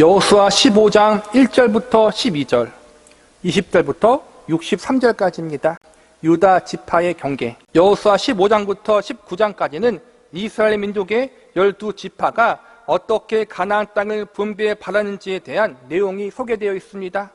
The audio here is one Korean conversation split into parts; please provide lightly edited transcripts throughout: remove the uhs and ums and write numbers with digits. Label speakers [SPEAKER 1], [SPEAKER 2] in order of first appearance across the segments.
[SPEAKER 1] 여호수아 15장 1절부터 12절, 20절부터 63절까지입니다. 유다 지파의 경계. 여호수아 15장부터 19장까지는 이스라엘 민족의 12지파가 어떻게 가나안 땅을 분배해 받았는지에 대한 내용이 소개되어 있습니다.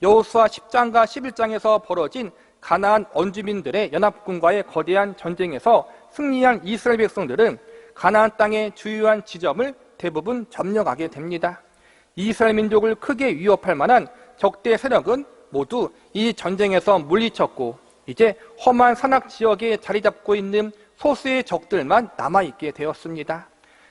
[SPEAKER 1] 여호수아 10장과 11장에서 벌어진 가나안 원주민들의 연합군과의 거대한 전쟁에서 승리한 이스라엘 백성들은 가나안 땅의 주요한 지점을 대부분 점령하게 됩니다. 이스라엘 민족을 크게 위협할 만한 적대 세력은 모두 이 전쟁에서 물리쳤고 이제 험한 산악 지역에 자리 잡고 있는 소수의 적들만 남아있게 되었습니다.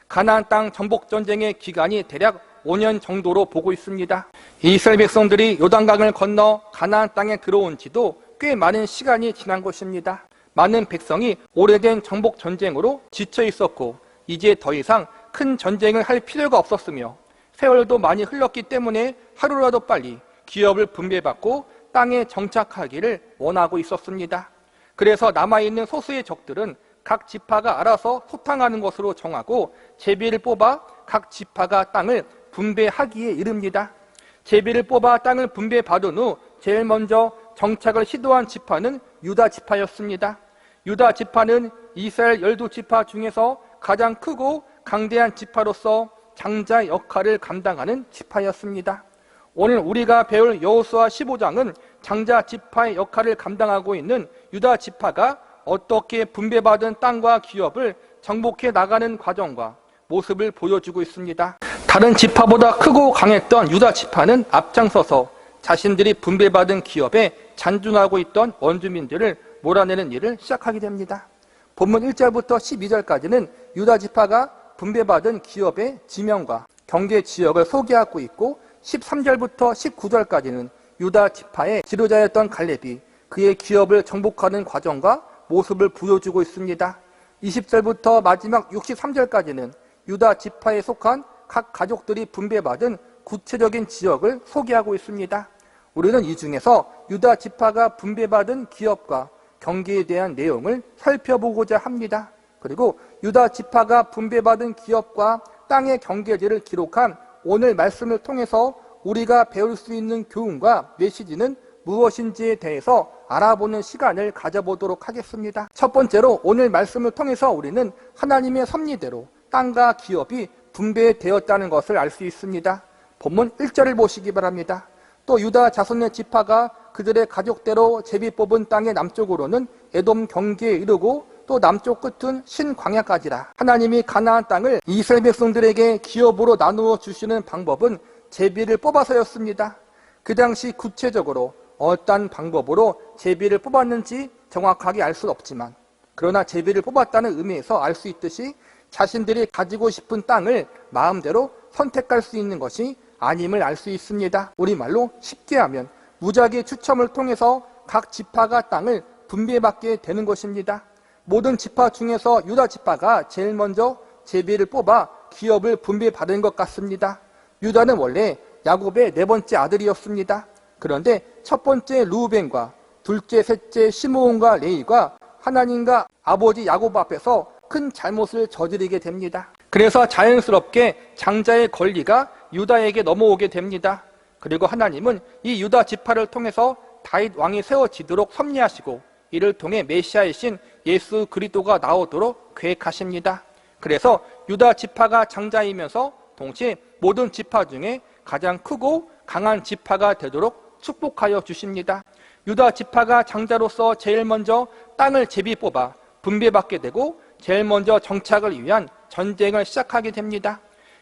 [SPEAKER 1] 가나안 땅 정복 전쟁의 기간이 대략 5년 정도로 보고 있습니다. 이스라엘 백성들이 요단강을 건너 가나안 땅에 들어온 지도 꽤 많은 시간이 지난 것입니다. 많은 백성이 오래된 정복 전쟁으로 지쳐 있었고 이제 더 이상 큰 전쟁을 할 필요가 없었으며 세월도 많이 흘렀기 때문에 하루라도 빨리 기업을 분배받고 땅에 정착하기를 원하고 있었습니다. 그래서 남아있는 소수의 적들은 각 지파가 알아서 소탕하는 것으로 정하고 제비를 뽑아 각 지파가 땅을 분배하기에 이릅니다. 제비를 뽑아 땅을 분배받은 후 제일 먼저 정착을 시도한 지파는 유다 지파였습니다. 유다 지파는 이스라엘 12지파 중에서 가장 크고 강대한 지파로서 장자 역할을 감당하는 지파였습니다. 오늘 우리가 배울 여호수아 15장은 장자 지파의 역할을 감당하고 있는 유다 지파가 어떻게 분배받은 땅과 기업을 정복해 나가는 과정과 모습을 보여주고 있습니다. 다른 지파보다 크고 강했던 유다 지파는 앞장서서 자신들이 분배받은 기업에 잔존하고 있던 원주민들을 몰아내는 일을 시작하게 됩니다. 본문 1절부터 12절까지는 유다 지파가 분배받은 기업의 지명과 경계 지역을 소개하고 있고 13절부터 19절까지는 유다 지파의 지도자였던 갈렙이 그의 기업을 정복하는 과정과 모습을 보여주고 있습니다. 20절부터 마지막 63절까지는 유다 지파에 속한 각 가족들이 분배받은 구체적인 지역을 소개하고 있습니다. 우리는 이 중에서 유다 지파가 분배받은 기업과 경계에 대한 내용을 살펴보고자 합니다. 그리고 유다 지파가 분배받은 기업과 땅의 경계지를 기록한 오늘 말씀을 통해서 우리가 배울 수 있는 교훈과 메시지는 무엇인지에 대해서 알아보는 시간을 가져보도록 하겠습니다. 첫 번째로 오늘 말씀을 통해서 우리는 하나님의 섭리대로 땅과 기업이 분배되었다는 것을 알 수 있습니다. 본문 1절을 보시기 바랍니다. 또 유다 자손의 지파가 그들의 가족대로 제비 뽑은 땅의 남쪽으로는 에돔 경계에 이르고 또 남쪽 끝은 신광야까지라. 하나님이 가나안 땅을 이스라엘 백성들에게 기업으로 나누어 주시는 방법은 제비를 뽑아서였습니다. 그 당시 구체적으로 어떤 방법으로 제비를 뽑았는지 정확하게 알 수는 없지만 그러나 제비를 뽑았다는 의미에서 알 수 있듯이 자신들이 가지고 싶은 땅을 마음대로 선택할 수 있는 것이 아님을 알 수 있습니다. 우리말로 쉽게 하면 무작위 추첨을 통해서 각 지파가 땅을 분배받게 되는 것입니다. 모든 지파 중에서 유다 지파가 제일 먼저 제비를 뽑아 기업을 분배받은 것 같습니다. 유다는 원래 야곱의 네 번째 아들이었습니다. 그런데 첫 번째 루벤과 둘째, 셋째 시므온과 레위가 하나님과 아버지 야곱 앞에서 큰 잘못을 저지르게 됩니다. 그래서 자연스럽게 장자의 권리가 유다에게 넘어오게 됩니다. 그리고 하나님은 이 유다 지파를 통해서 다윗 왕이 세워지도록 섭리하시고 이를 통해 메시아이신 예수 그리스도가 나오도록 계획하십니다. 그래서 유다 지파가 장자이면서 동시에 모든 지파 중에 가장 크고 강한 지파가 되도록 축복하여 주십니다. 유다 지파가 장자로서 제일 먼저 땅을 제비 뽑아 분배받게 되고 제일 먼저 정착을 위한 전쟁을 시작하게 됩니다.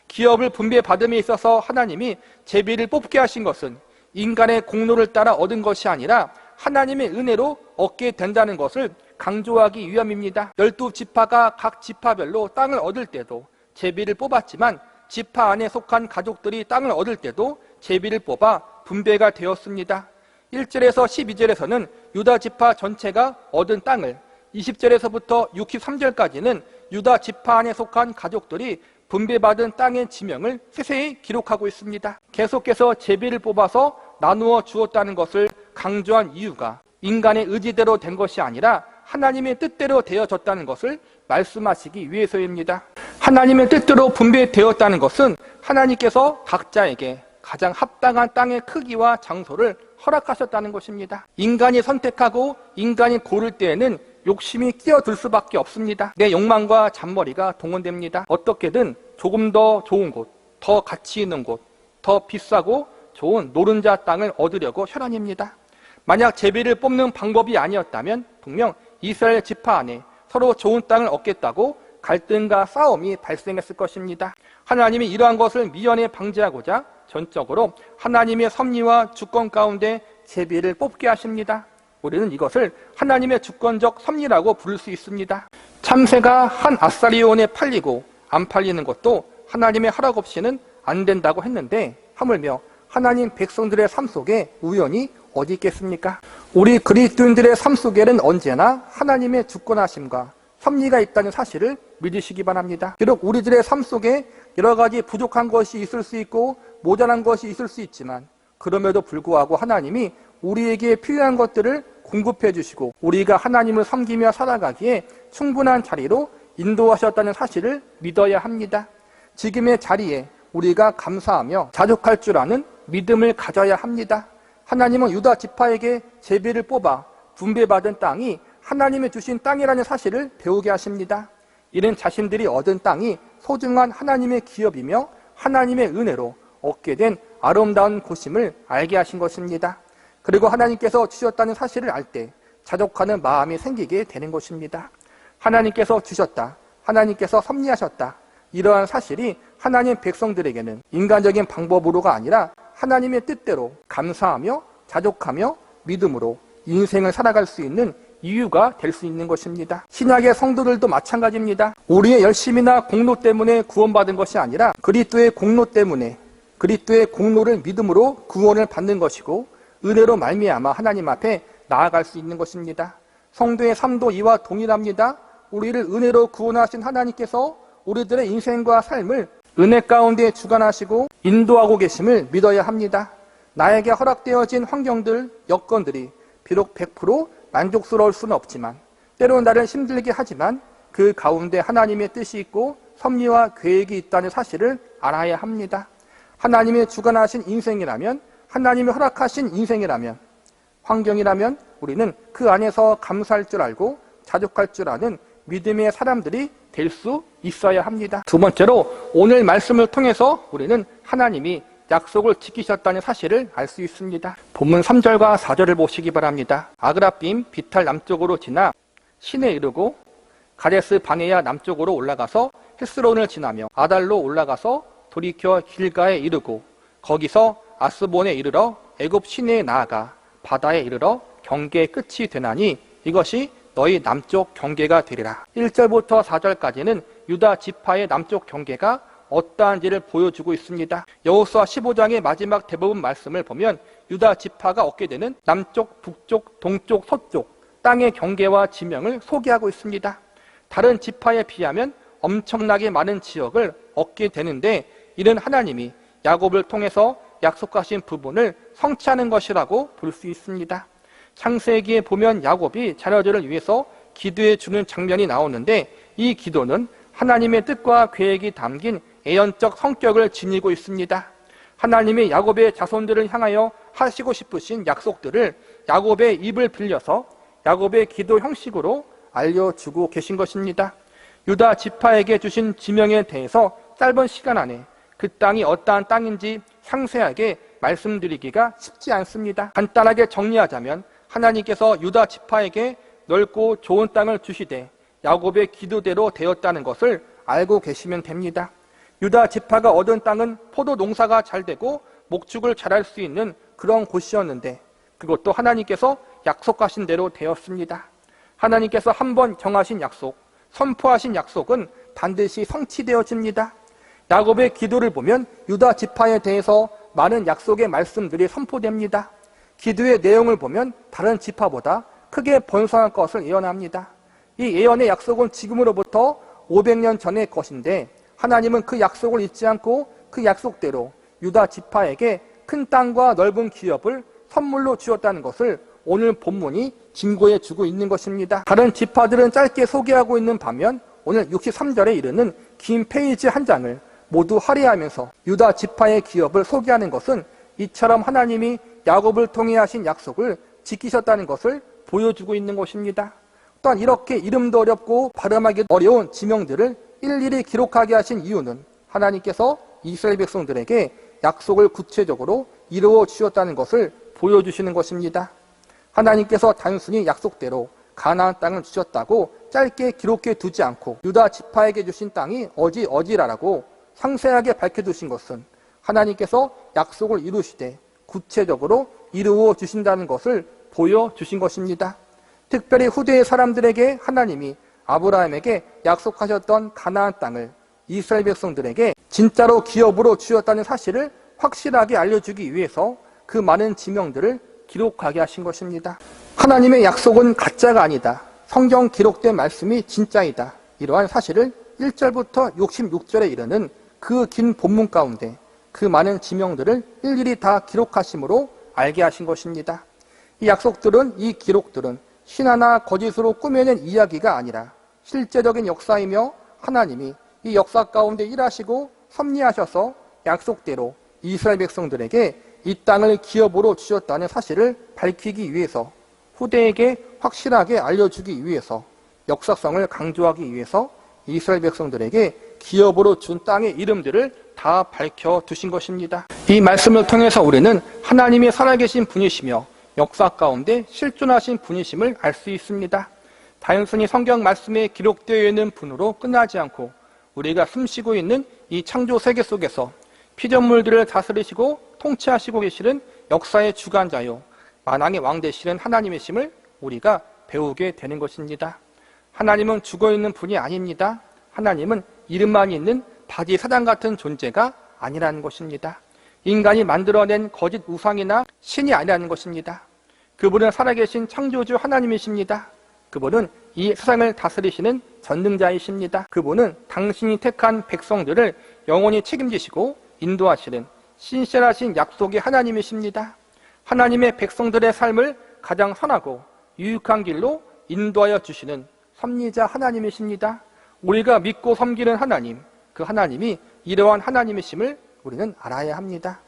[SPEAKER 1] 기업을 분배받음에 있어서 하나님이 제비를 뽑게 하신 것은 인간의 공로를 따라 얻은 것이 아니라 하나님의 은혜로 얻게 된다는 것을 강조하기 위함입니다. 12지파가 각 지파별로 땅을 얻을 때도 제비를 뽑았지만 지파 안에 속한 가족들이 땅을 얻을 때도 제비를 뽑아 분배가 되었습니다. 1절에서 12절에서는 유다 지파 전체가 얻은 땅을 20절에서부터 63절까지는 유다 지파 안에 속한 가족들이 분배받은 땅의 지명을 세세히 기록하고 있습니다. 계속해서 제비를 뽑아서 나누어 주었다는 것을 강조한 이유가 인간의 의지대로 된 것이 아니라 하나님의 뜻대로 되어졌다는 것을 말씀하시기 위해서입니다. 하나님의 뜻대로 분배되었다는 것은 하나님께서 각자에게 가장 합당한 땅의 크기와 장소를 허락하셨다는 것입니다. 인간이 선택하고 인간이 고를 때에는 욕심이 끼어들 수밖에 없습니다. 내 욕망과 잔머리가 동원됩니다. 어떻게든 조금 더 좋은 곳, 더 가치 있는 곳, 더 비싸고 좋은 노른자 땅을 얻으려고 혈안입니다. 만약 제비를 뽑는 방법이 아니었다면 분명 이스라엘 지파 안에 서로 좋은 땅을 얻겠다고 갈등과 싸움이 발생했을 것입니다. 하나님이 이러한 것을 미연에 방지하고자 전적으로 하나님의 섭리와 주권 가운데 제비를 뽑게 하십니다. 우리는 이것을 하나님의 주권적 섭리라고 부를 수 있습니다. 참새가 한 아사리온에 팔리고 안 팔리는 것도 하나님의 허락 없이는 안 된다고 했는데 하물며 하나님 백성들의 삶 속에 우연이 어디 있겠습니까? 우리 그리스도인들의 삶 속에는 언제나 하나님의 주권하심과 섭리가 있다는 사실을 믿으시기 바랍니다. 비록 우리들의 삶 속에 여러 가지 부족한 것이 있을 수 있고 모자란 것이 있을 수 있지만 그럼에도 불구하고 하나님이 우리에게 필요한 것들을 공급해 주시고 우리가 하나님을 섬기며 살아가기에 충분한 자리로 인도하셨다는 사실을 믿어야 합니다. 지금의 자리에 우리가 감사하며 자족할 줄 아는 믿음을 가져야 합니다. 하나님은 유다 지파에게 제비를 뽑아 분배받은 땅이 하나님이 주신 땅이라는 사실을 배우게 하십니다. 이는 자신들이 얻은 땅이 소중한 하나님의 기업이며 하나님의 은혜로 얻게 된 아름다운 곳임을 알게 하신 것입니다. 그리고 하나님께서 주셨다는 사실을 알 때 자족하는 마음이 생기게 되는 것입니다. 하나님께서 주셨다, 하나님께서 섭리하셨다, 이러한 사실이 하나님 백성들에게는 인간적인 방법으로가 아니라 하나님의 뜻대로 감사하며 자족하며 믿음으로 인생을 살아갈 수 있는 이유가 될 수 있는 것입니다. 신약의 성도들도 마찬가지입니다. 우리의 열심이나 공로 때문에 구원받은 것이 아니라 그리스도의 공로 때문에 그리스도의 공로를 믿음으로 구원을 받는 것이고 은혜로 말미암아 하나님 앞에 나아갈 수 있는 것입니다. 성도의 삶도 이와 동일합니다. 우리를 은혜로 구원하신 하나님께서 우리들의 인생과 삶을 은혜 가운데 주관하시고 인도하고 계심을 믿어야 합니다. 나에게 허락되어진 환경들, 여건들이 비록 100% 만족스러울 수는 없지만 때로는 나를 힘들게 하지만 그 가운데 하나님의 뜻이 있고 섭리와 계획이 있다는 사실을 알아야 합니다. 하나님의 주관하신 인생이라면, 하나님이 허락하신 인생이라면, 환경이라면 우리는 그 안에서 감사할 줄 알고 자족할 줄 아는 믿음의 사람들이 될 수 있어야 합니다. 두 번째로 오늘 말씀을 통해서 우리는 하나님이 약속을 지키셨다는 사실을 알 수 있습니다. 본문 3절과 4절을 보시기 바랍니다. 아그라빔 비탈 남쪽으로 지나 신에 이르고 가데스 바네아 남쪽으로 올라가서 헤스론을 지나며 아달로 올라가서 돌이켜 길가에 이르고 거기서 아스본에 이르러 애굽 시내에 나아가 바다에 이르러 경계의 끝이 되나니 이것이 너희 남쪽 경계가 되리라. 1절부터 4절까지는 유다 지파의 남쪽 경계가 어떠한지를 보여주고 있습니다. 여호수아 15장의 마지막 대부분 말씀을 보면 유다 지파가 얻게 되는 남쪽, 북쪽, 동쪽, 서쪽 땅의 경계와 지명을 소개하고 있습니다. 다른 지파에 비하면 엄청나게 많은 지역을 얻게 되는데 이는 하나님이 야곱을 통해서 약속하신 부분을 성취하는 것이라고 볼 수 있습니다. 창세기에 보면 야곱이 자녀들을 위해서 기도해 주는 장면이 나오는데 이 기도는 하나님의 뜻과 계획이 담긴 애연적 성격을 지니고 있습니다. 하나님이 야곱의 자손들을 향하여 하시고 싶으신 약속들을 야곱의 입을 빌려서 야곱의 기도 형식으로 알려주고 계신 것입니다. 유다 지파에게 주신 지명에 대해서 짧은 시간 안에 그 땅이 어떠한 땅인지 상세하게 말씀드리기가 쉽지 않습니다. 간단하게 정리하자면 하나님께서 유다 지파에게 넓고 좋은 땅을 주시되 야곱의 기도대로 되었다는 것을 알고 계시면 됩니다. 유다 지파가 얻은 땅은 포도 농사가 잘 되고 목축을 잘할 수 있는 그런 곳이었는데 그것도 하나님께서 약속하신 대로 되었습니다. 하나님께서 한번 정하신 약속, 선포하신 약속은 반드시 성취되어집니다. 야곱의 기도를 보면 유다 지파에 대해서 많은 약속의 말씀들이 선포됩니다. 기도의 내용을 보면 다른 지파보다 크게 번성할 것을 예언합니다. 이 예언의 약속은 지금으로부터 500년 전의 것인데 하나님은 그 약속을 잊지 않고 그 약속대로 유다 지파에게 큰 땅과 넓은 기업을 선물로 주었다는 것을 오늘 본문이 증거해 주고 있는 것입니다. 다른 지파들은 짧게 소개하고 있는 반면 오늘 63절에 이르는 긴 페이지 한 장을 모두 할애하면서 유다 지파의 기업을 소개하는 것은 이처럼 하나님이 야곱을 통해 하신 약속을 지키셨다는 것을 보여주고 있는 것입니다. 또한 이렇게 이름도 어렵고 발음하기 어려운 지명들을 일일이 기록하게 하신 이유는 하나님께서 이스라엘 백성들에게 약속을 구체적으로 이루어 주셨다는 것을 보여주시는 것입니다. 하나님께서 단순히 약속대로 가나안 땅을 주셨다고 짧게 기록해 두지 않고 유다 지파에게 주신 땅이 어디라고 상세하게 밝혀두신 것은 하나님께서 약속을 이루시되 구체적으로 이루어 주신다는 것을 보여주신 것입니다. 특별히 후대의 사람들에게 하나님이 아브라함에게 약속하셨던 가나안 땅을 이스라엘 백성들에게 진짜로 기업으로 주셨다는 사실을 확실하게 알려주기 위해서 그 많은 지명들을 기록하게 하신 것입니다. 하나님의 약속은 가짜가 아니다. 성경 기록된 말씀이 진짜이다. 이러한 사실을 1절부터 66절에 이르는 그 긴 본문 가운데 그 많은 지명들을 일일이 다 기록하심으로 알게 하신 것입니다. 이 약속들은, 이 기록들은 신화나 거짓으로 꾸며낸 이야기가 아니라 실제적인 역사이며 하나님이 이 역사 가운데 일하시고 섭리하셔서 약속대로 이스라엘 백성들에게 이 땅을 기업으로 주셨다는 사실을 밝히기 위해서, 후대에게 확실하게 알려주기 위해서, 역사성을 강조하기 위해서 이스라엘 백성들에게 기업으로 준 땅의 이름들을 다 밝혀두신 것입니다. 이 말씀을 통해서 우리는 하나님이 살아계신 분이시며 역사 가운데 실존하신 분이심을 알 수 있습니다. 단순히 성경 말씀에 기록되어 있는 분으로 끝나지 않고 우리가 숨쉬고 있는 이 창조 세계 속에서 피조물들을 다스리시고 통치하시고 계시는 역사의 주관자요 만왕의 왕 되시는 하나님이심을 우리가 배우게 되는 것입니다. 하나님은 죽어있는 분이 아닙니다. 하나님은 이름만 있는 바지 사장 같은 존재가 아니라는 것입니다. 인간이 만들어낸 거짓 우상이나 신이 아니라는 것입니다. 그분은 살아계신 창조주 하나님이십니다. 그분은 이 세상을 다스리시는 전능자이십니다. 그분은 당신이 택한 백성들을 영원히 책임지시고 인도하시는 신실하신 약속의 하나님이십니다. 하나님의 백성들의 삶을 가장 선하고 유익한 길로 인도하여 주시는 섭리자 하나님이십니다. 우리가 믿고 섬기는 하나님, 그 하나님이 이러한 하나님이심을 우리는 알아야 합니다.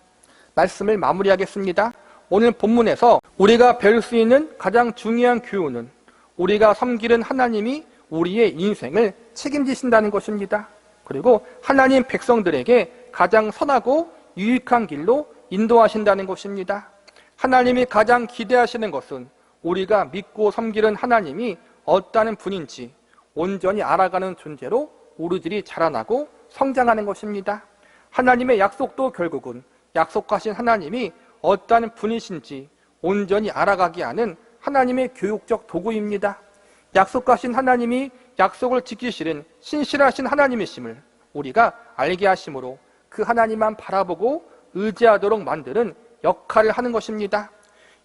[SPEAKER 1] 말씀을 마무리하겠습니다. 오늘 본문에서 우리가 배울 수 있는 가장 중요한 교훈은 우리가 섬기는 하나님이 우리의 인생을 책임지신다는 것입니다. 그리고 하나님 백성들에게 가장 선하고 유익한 길로 인도하신다는 것입니다. 하나님이 가장 기대하시는 것은 우리가 믿고 섬기는 하나님이 어떠한 분인지 온전히 알아가는 존재로 우리들이 자라나고 성장하는 것입니다. 하나님의 약속도 결국은 약속하신 하나님이 어떠한 분이신지 온전히 알아가게 하는 하나님의 교육적 도구입니다. 약속하신 하나님이 약속을 지키시는 신실하신 하나님이심을 우리가 알게 하심으로 그 하나님만 바라보고 의지하도록 만드는 역할을 하는 것입니다.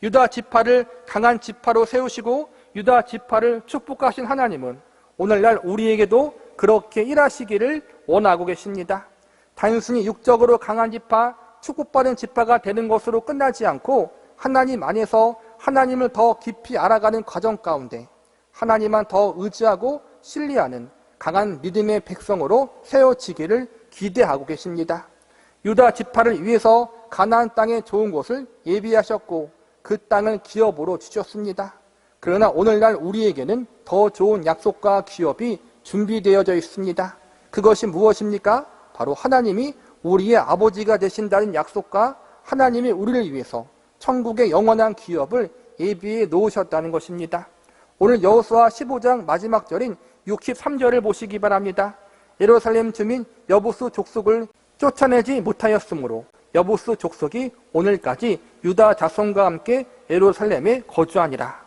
[SPEAKER 1] 유다 지파를 강한 지파로 세우시고 유다 지파를 축복하신 하나님은 오늘날 우리에게도 그렇게 일하시기를 원하고 계십니다. 단순히 육적으로 강한 지파, 축복받은 지파가 되는 것으로 끝나지 않고 하나님 안에서 하나님을 더 깊이 알아가는 과정 가운데 하나님만 더 의지하고 신뢰하는 강한 믿음의 백성으로 세워지기를 기대하고 계십니다. 유다 지파를 위해서 가나안 땅의 좋은 곳을 예비하셨고 그 땅을 기업으로 주셨습니다. 그러나 오늘날 우리에게는 더 좋은 약속과 기업이 준비되어져 있습니다. 그것이 무엇입니까? 바로 하나님이 우리의 아버지가 되신다는 약속과 하나님이 우리를 위해서 천국의 영원한 기업을 예비해 놓으셨다는 것입니다. 오늘 여호수아 15장 마지막 절인 63절을 보시기 바랍니다. 예루살렘 주민 여부수 족속을 쫓아내지 못하였으므로 여부수 족속이 오늘까지 유다 자손과 함께 예루살렘에 거주하니라.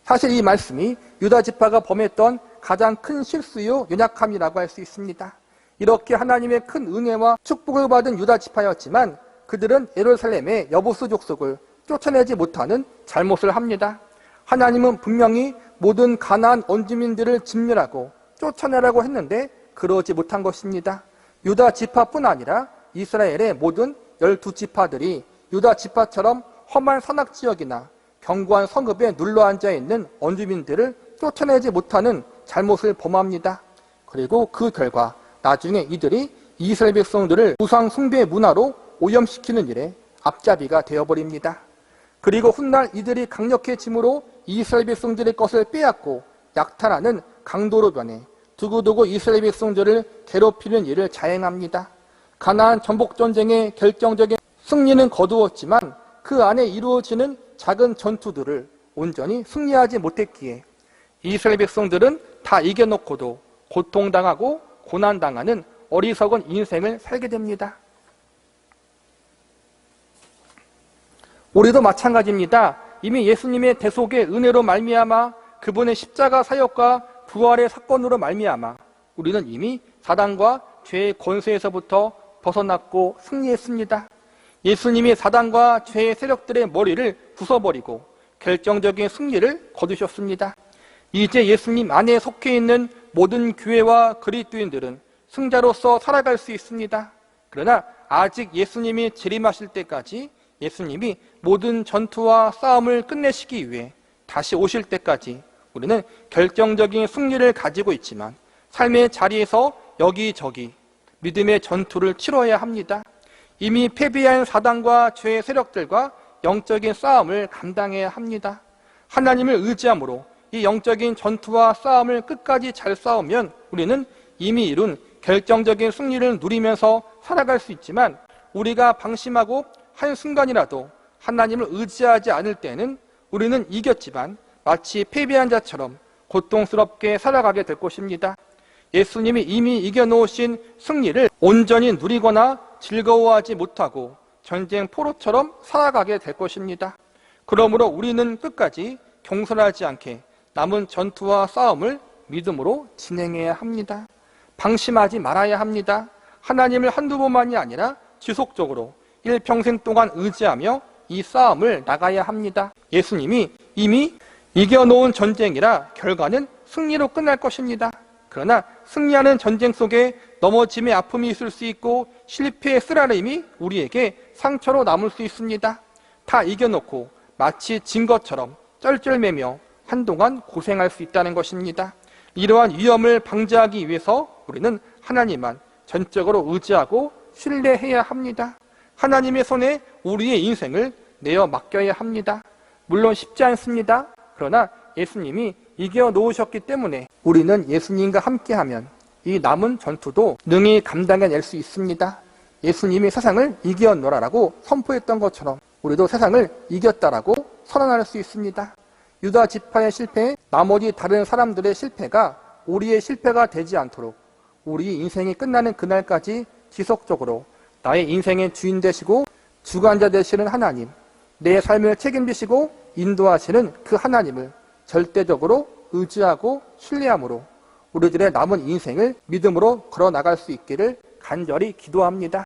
[SPEAKER 1] 사실 이 말씀이 유다 지파가 범했던 가장 큰 실수요 연약함이라고 할 수 있습니다. 이렇게 하나님의 큰 은혜와 축복을 받은 유다 지파였지만 그들은 예루살렘의 여부수 족속을 쫓아내지 못하는 잘못을 합니다. 하나님은 분명히 모든 가나안 원주민들을 진멸하고 쫓아내라고 했는데 그러지 못한 것입니다. 유다 지파뿐 아니라 이스라엘의 모든 12지파들이 유다 지파처럼 험한 산악지역이나 견고한 성읍에 눌러앉아 있는 원주민들을 쫓아내지 못하는 잘못을 범합니다. 그리고 그 결과 나중에 이들이 이스라엘 백성들을 우상 숭배 문화로 오염시키는 일에 앞잡이가 되어버립니다. 그리고 훗날 이들이 강력해짐으로 이스라엘 백성들의 것을 빼앗고 약탈하는 강도로 변해 두고두고 이스라엘 백성들을 괴롭히는 일을 자행합니다. 가나안 전복전쟁의 결정적인 승리는 거두었지만 그 안에 이루어지는 작은 전투들을 온전히 승리하지 못했기에 이스라엘 백성들은 다 이겨놓고도 고통당하고 고난당하는 어리석은 인생을 살게 됩니다. 우리도 마찬가지입니다. 이미 예수님의 대속의 은혜로 말미암아 그분의 십자가 사역과 부활의 사건으로 말미암아 우리는 이미 사단과 죄의 권세에서부터 벗어났고 승리했습니다. 예수님이 사단과 죄의 세력들의 머리를 부숴버리고 결정적인 승리를 거두셨습니다. 이제 예수님 안에 속해 있는 모든 교회와 그리스도인들은 승자로서 살아갈 수 있습니다. 그러나 아직 예수님이 재림하실 때까지, 예수님이 모든 전투와 싸움을 끝내시기 위해 다시 오실 때까지 우리는 결정적인 승리를 가지고 있지만 삶의 자리에서 여기저기 믿음의 전투를 치러야 합니다. 이미 패배한 사단과 죄의 세력들과 영적인 싸움을 감당해야 합니다. 하나님을 의지함으로 이 영적인 전투와 싸움을 끝까지 잘 싸우면 우리는 이미 이룬 결정적인 승리를 누리면서 살아갈 수 있지만, 우리가 방심하고 한순간이라도 하나님을 의지하지 않을 때는 우리는 이겼지만 마치 패배한 자처럼 고통스럽게 살아가게 될 것입니다. 예수님이 이미 이겨놓으신 승리를 온전히 누리거나 즐거워하지 못하고 전쟁 포로처럼 살아가게 될 것입니다. 그러므로 우리는 끝까지 경솔하지 않게 남은 전투와 싸움을 믿음으로 진행해야 합니다. 방심하지 말아야 합니다. 하나님을 한두 번만이 아니라 지속적으로 일평생 동안 의지하며 이 싸움을 나가야 합니다. 예수님이 이미 이겨놓은 전쟁이라 결과는 승리로 끝날 것입니다. 그러나 승리하는 전쟁 속에 넘어짐의 아픔이 있을 수 있고 실패의 쓰라림이 우리에게 상처로 남을 수 있습니다. 다 이겨놓고 마치 진 것처럼 쩔쩔매며 한동안 고생할 수 있다는 것입니다. 이러한 위험을 방지하기 위해서 우리는 하나님만 전적으로 의지하고 신뢰해야 합니다. 하나님의 손에 우리의 인생을 내어 맡겨야 합니다. 물론 쉽지 않습니다. 그러나 예수님이 이겨놓으셨기 때문에 우리는 예수님과 함께하면 이 남은 전투도 능히 감당해낼 수 있습니다. 예수님이 세상을 이겨놓으라라고 선포했던 것처럼 우리도 세상을 이겼다라고 선언할 수 있습니다. 유다 지파의 실패, 나머지 다른 사람들의 실패가 우리의 실패가 되지 않도록 우리 인생이 끝나는 그날까지 지속적으로 나의 인생의 주인 되시고 주관자 되시는 하나님, 내 삶을 책임지시고 인도하시는 그 하나님을 절대적으로 의지하고 신뢰함으로 우리들의 남은 인생을 믿음으로 걸어나갈 수 있기를 간절히 기도합니다.